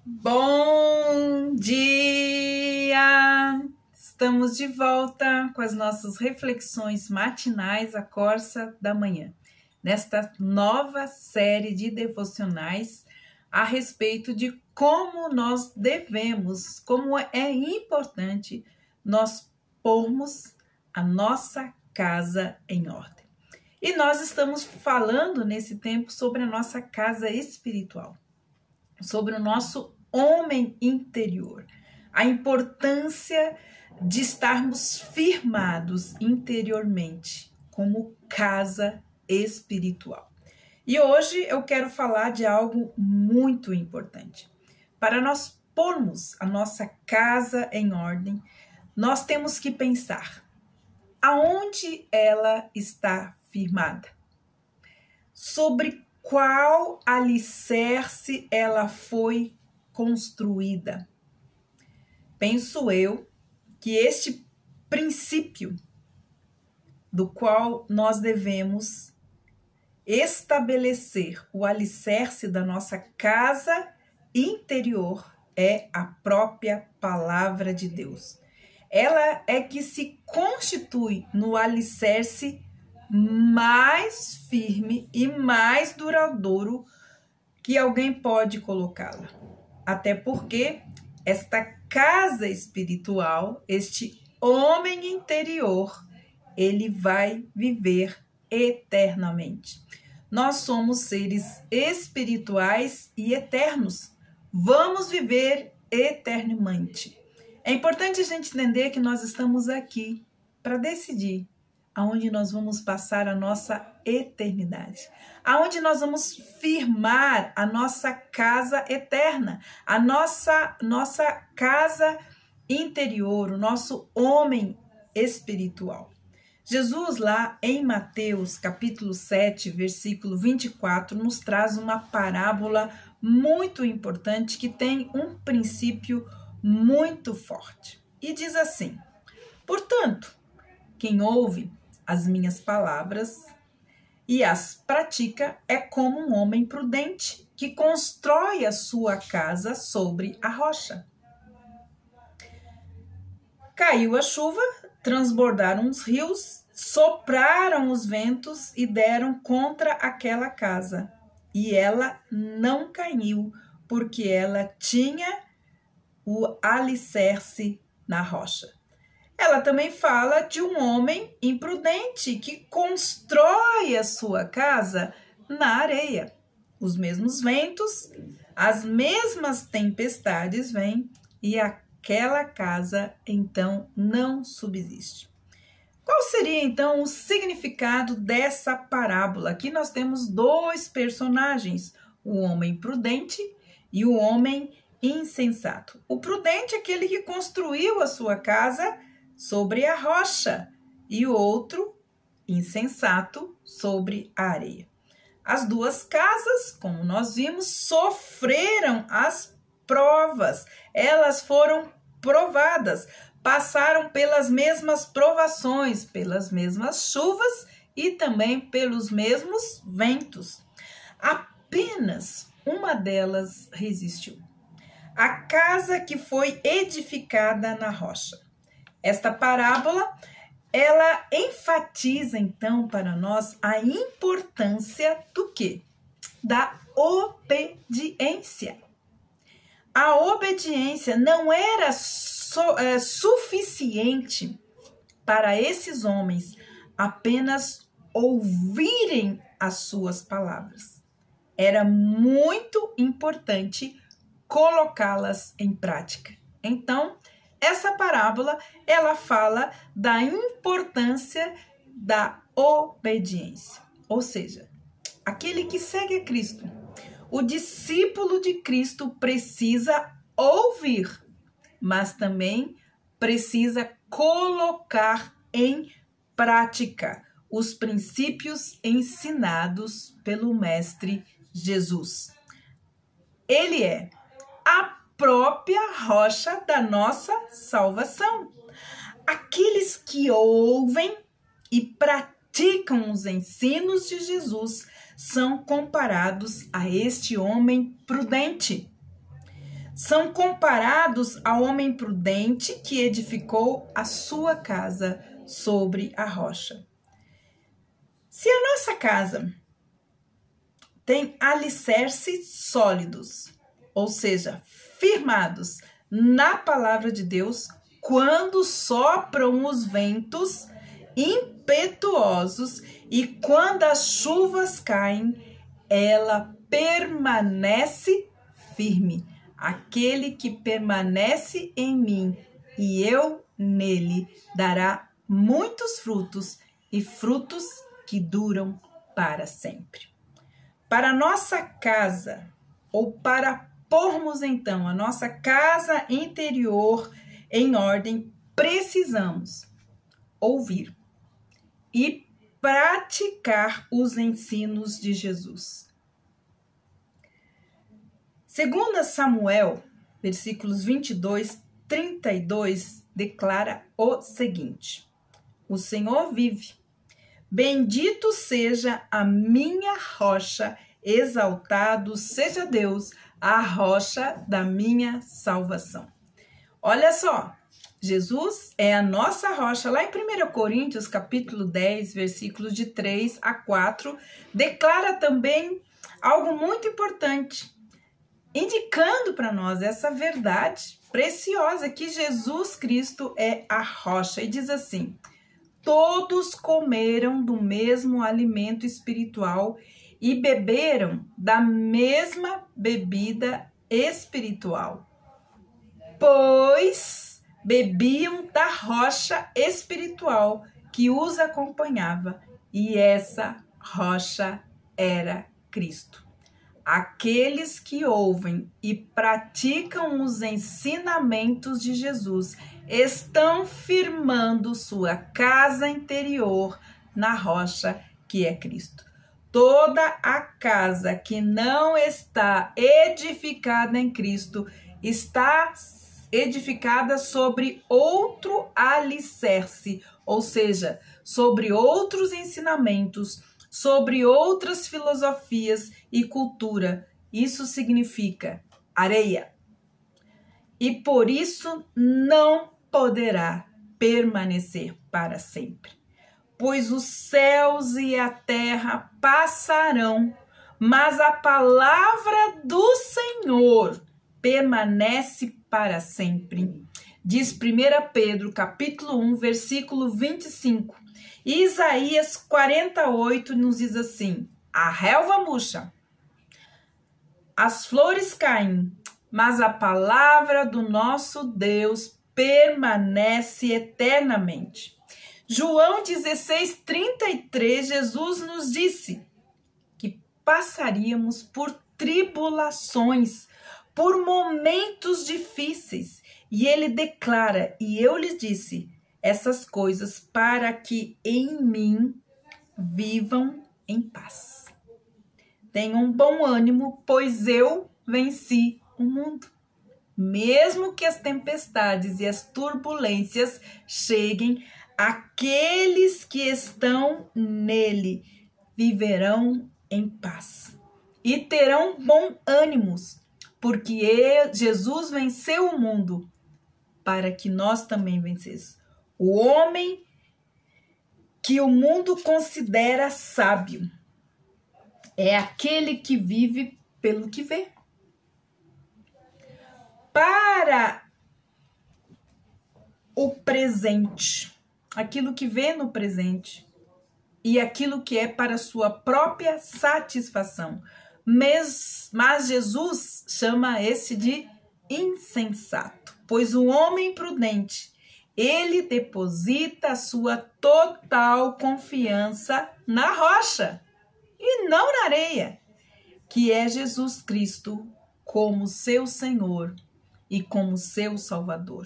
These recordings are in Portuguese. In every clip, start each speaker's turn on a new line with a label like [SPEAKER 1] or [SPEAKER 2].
[SPEAKER 1] Bom dia! Estamos de volta com as nossas reflexões matinais à Corsa da Manhã, nesta nova série de devocionais a respeito de como nós devemos, como é importante nós pormos a nossa casa em ordem. E nós estamos falando nesse tempo sobre a nossa casa espiritual, sobre o nosso homem interior, a importância de estarmos firmados interiormente como casa espiritual. E hoje eu quero falar de algo muito importante. Para nós pormos a nossa casa em ordem, nós temos que pensar aonde ela está firmada, sobre qual alicerce ela foi construída. Penso eu que este princípio do qual nós devemos estabelecer o alicerce da nossa casa interior é a própria palavra de Deus. Ela é que se constitui no alicerce mais firme e mais duradouro que alguém pode colocá-la. Até porque esta casa espiritual, este homem interior, ele vai viver eternamente. Nós somos seres espirituais e eternos. Vamos viver eternamente. É importante a gente entender que nós estamos aqui para decidir aonde nós vamos passar a nossa eternidade, aonde nós vamos firmar a nossa casa eterna, a nossa casa interior, o nosso homem espiritual. Jesus lá em Mateus capítulo 7, versículo 24, nos traz uma parábola muito importante que tem um princípio muito forte. E diz assim: portanto, quem ouve as minhas palavras e as pratica é como um homem prudente que constrói a sua casa sobre a rocha. Caiu a chuva, transbordaram os rios, sopraram os ventos e deram contra aquela casa. E ela não caiu, porque ela tinha o alicerce na rocha. Ela também fala de um homem imprudente que constrói a sua casa na areia. Os mesmos ventos, as mesmas tempestades vêm e aquela casa então não subsiste. Qual seria então o significado dessa parábola? Aqui nós temos dois personagens, o homem prudente e o homem insensato. O prudente é aquele que construiu a sua casa sobre a rocha, e o outro, insensato, sobre a areia. As duas casas, como nós vimos, sofreram as provas. Elas foram provadas, passaram pelas mesmas provações, pelas mesmas chuvas e também pelos mesmos ventos. Apenas uma delas resistiu. A casa que foi edificada na rocha. Esta parábola, ela enfatiza então para nós a importância do quê? Da obediência. A obediência não era suficiente para esses homens apenas ouvirem as suas palavras. Era muito importante colocá-las em prática. Então, essa parábola, ela fala da importância da obediência. Ou seja, aquele que segue a Cristo, o discípulo de Cristo precisa ouvir, mas também precisa colocar em prática os princípios ensinados pelo Mestre Jesus. Ele é a própria rocha da nossa salvação. Aqueles que ouvem e praticam os ensinos de Jesus são comparados a este homem prudente. são comparados ao homem prudente que edificou a sua casa sobre a rocha. Se a nossa casa tem alicerces sólidos, ou seja, firmados na palavra de Deus, quando sopram os ventos impetuosos e quando as chuvas caem, ela permanece firme. Aquele que permanece em mim e eu nele dará muitos frutos e frutos que duram para sempre. Para a nossa casa, ou para pormos então a nossa casa interior em ordem, precisamos ouvir e praticar os ensinos de Jesus. 2 Samuel, versículos 22, 32, declara o seguinte: o Senhor vive, bendito seja a minha rocha, exaltado seja Deus, a rocha da minha salvação. Olha só, Jesus é a nossa rocha. Lá em 1 Coríntios, capítulo 10, versículos de 3 a 4, declara também algo muito importante, indicando para nós essa verdade preciosa que Jesus Cristo é a rocha. E diz assim: todos comeram do mesmo alimento espiritual e beberam da mesma bebida espiritual, pois bebiam da rocha espiritual que os acompanhava, e essa rocha era Cristo. Aqueles que ouvem e praticam os ensinamentos de Jesus estão firmando sua casa interior na rocha que é Cristo. Toda a casa que não está edificada em Cristo está edificada sobre outro alicerce, ou seja, sobre outros ensinamentos, sobre outras filosofias e cultura. Isso significa areia. E por isso não poderá permanecer para sempre. Pois os céus e a terra passarão, mas a palavra do Senhor permanece para sempre. Diz 1 Pedro, capítulo 1, versículo 25. Isaías 48 nos diz assim: a relva murcha, as flores caem, mas a palavra do nosso Deus permanece eternamente. João 16, 33, Jesus nos disse que passaríamos por tribulações, por momentos difíceis. E ele declara: e eu lhe disse essas coisas para que em mim vivam em paz. Tenham bom ânimo, pois eu venci o mundo. Mesmo que as tempestades e as turbulências cheguem, aqueles que estão nele viverão em paz e terão bom ânimo, porque Jesus venceu o mundo para que nós também vencêssemos. O homem que o mundo considera sábio é aquele que vive pelo que vê. Para o presente, aquilo que vê no presente e aquilo que é para sua própria satisfação. Mas Jesus chama esse de insensato, pois o homem prudente, ele deposita a sua total confiança na rocha e não na areia, que é Jesus Cristo como seu Senhor e como seu Salvador.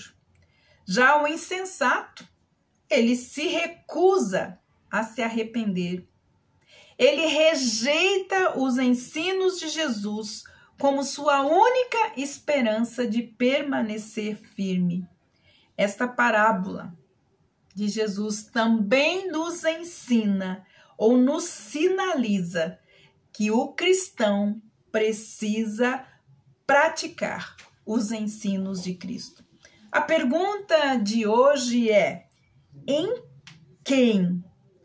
[SPEAKER 1] Já o insensato, ele se recusa a se arrepender. Ele rejeita os ensinos de Jesus como sua única esperança de permanecer firme. Esta parábola de Jesus também nos ensina ou nos sinaliza que o cristão precisa praticar os ensinos de Cristo. A pergunta de hoje é: em quem,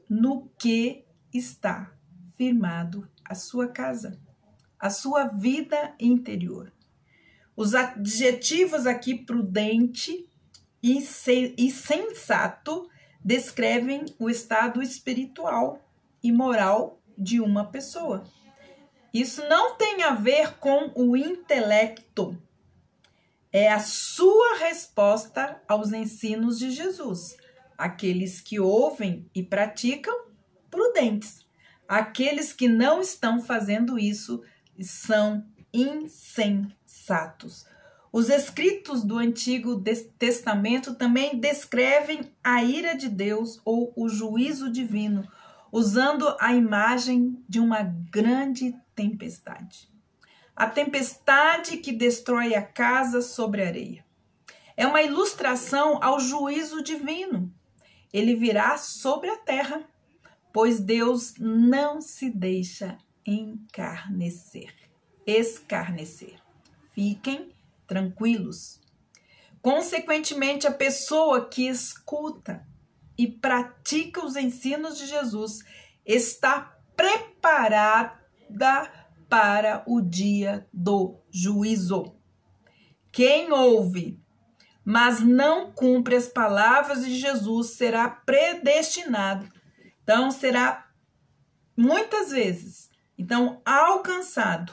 [SPEAKER 1] no que está firmado a sua casa, a sua vida interior? Os adjetivos aqui prudente e sensato descrevem o estado espiritual e moral de uma pessoa. Isso não tem a ver com o intelecto. É a sua resposta aos ensinos de Jesus. Aqueles que ouvem e praticam, prudentes. Aqueles que não estão fazendo isso são insensatos. Os escritos do Antigo Testamento também descrevem a ira de Deus ou o juízo divino, usando a imagem de uma grande tempestade. A tempestade que destrói a casa sobre a areia. É uma ilustração ao juízo divino. Ele virá sobre a terra, pois Deus não se deixa escarnecer. Fiquem tranquilos. Consequentemente, a pessoa que escuta e pratica os ensinos de Jesus está preparada para o dia do juízo. Quem ouve, mas não cumpre as palavras de Jesus, será predestinado. Então, será muitas vezes, alcançado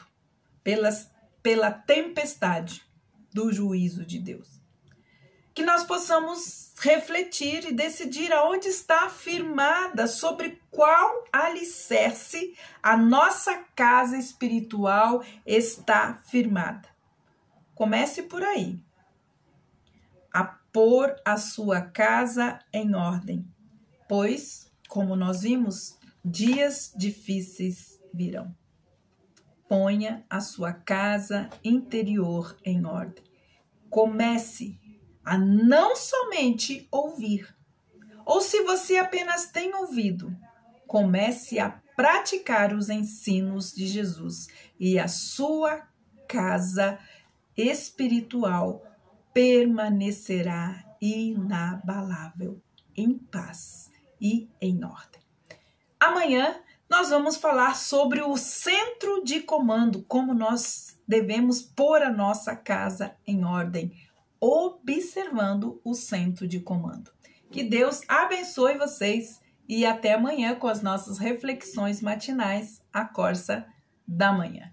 [SPEAKER 1] pela tempestade do juízo de Deus. Que nós possamos refletir e decidir aonde está firmada, sobre qual alicerce a nossa casa espiritual está firmada. Comece por aí, a pôr a sua casa em ordem, pois, como nós vimos, dias difíceis virão. Ponha a sua casa interior em ordem. Comece a não somente ouvir, ou se você apenas tem ouvido, comece a praticar os ensinos de Jesus e a sua casa espiritual permanecerá inabalável, em paz e em ordem. Amanhã nós vamos falar sobre o centro de comando, como nós devemos pôr a nossa casa em ordem, observando o centro de comando. Que Deus abençoe vocês e até amanhã com as nossas reflexões matinais, a Corsa da Manhã.